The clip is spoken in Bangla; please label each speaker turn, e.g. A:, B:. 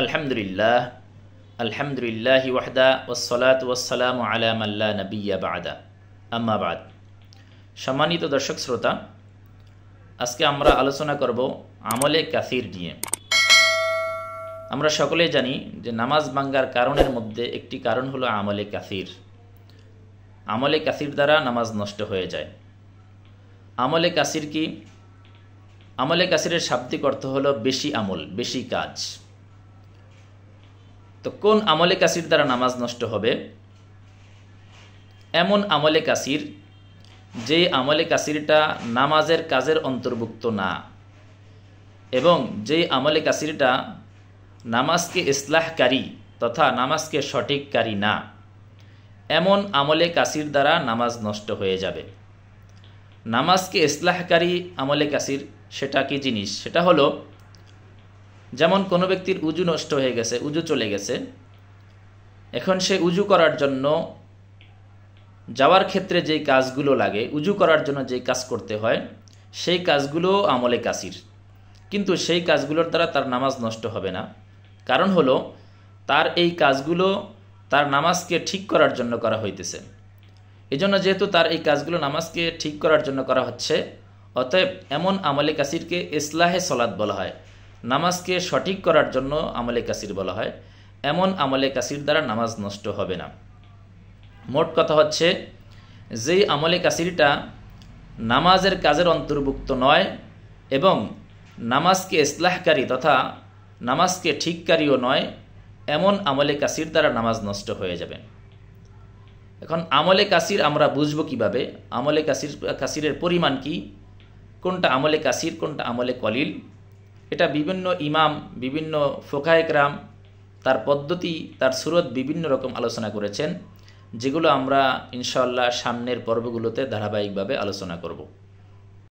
A: আলহামদুলিল্লাহ আলহামদুলিল্লাহি ওয়াহদা ওয়াসসালাতু ওয়াসসালামু আলা মান লা নাবিয়্যা বা'দা আম্মা বা'দ। সম্মানিত দর্শক শ্রোতা, আজকে আমরা আলোচনা করব আমলে কাসির নিয়ে। আমরা সকলেই জানি যে নামাজ ভাঙ্গার কারণের মধ্যে একটি কারণ হলো আমলে কাসির। আমলে কাসির দ্বারা নামাজ নষ্ট হয়ে যায়। আমলে কাসির কি? আমলে কাসিরের শাব্দিক অর্থ হলো বেশি আমল, বেশি কাজ। তো কোন আমলে কাসির দ্বারা নামাজ নষ্ট হবে? এমন আমলে কাসির যে আমলে কাসিরটা নামাজের কাজের অন্তর্ভুক্ত না, এবং যে আমলে কাসিরটা নামাজকে ইসলাহকারী তথা নামাজকে সঠিককারী না, এমন আমলে কাসির দ্বারা নামাজ নষ্ট হয়ে যাবে। নামাজকে ইসলাহকারী আমলে কাসির সেটা কি জিনিস? সেটা হলো, যেমন কোনো ব্যক্তির উজু নষ্ট হয়ে গেছে, উজু চলে গেছে, এখন সে উজু করার জন্য যাওয়ার ক্ষেত্রে যেই কাজগুলো লাগে, উজু করার জন্য যেই কাজ করতে হয়, সেই কাজগুলো আমলে কাসির, কিন্তু সেই কাজগুলোর দ্বারা তার নামাজ নষ্ট হবে না। কারণ হলো, তার এই কাজগুলো তার নামাজকে ঠিক করার জন্য করা হইতেছে। এজন্য যেহেতু তার এই কাজগুলো নামাজকে ঠিক করার জন্য করা হচ্ছে, অতএব এমন আমলে কাসিরকে ইসলাহে সলাত বলা হয়। নামাজকে সঠিক করার জন্য আমলে কাসির বলা হয়। এমন আমলে কাসির দ্বারা নামাজ নষ্ট হবে না। মোট কথা হচ্ছে, যেই আমলে কাসিরটা নামাজের কাজের অন্তর্ভুক্ত নয় এবং নামাজকে ইসলাহকারী তথা নামাজকে ঠিককারীও নয়, এমন আমলে কাসির দ্বারা নামাজ নষ্ট হয়ে যাবে। এখন আমলে কাসির আমরা বুঝবো কিভাবে? আমলে কাসিরের পরিমাণ কি? কোনটা আমলে কাসির, কোনটা আমলে কলিল? এটা বিভিন্ন ইমাম, বিভিন্ন ফোকায়ে কেরাম তার পদ্ধতি, তার সুরত বিভিন্ন রকম আলোচনা করেছেন, যেগুলো আমরা ইনশাআল্লাহ সামনের পর্বগুলোতে ধারাবাহিকভাবে আলোচনা করব।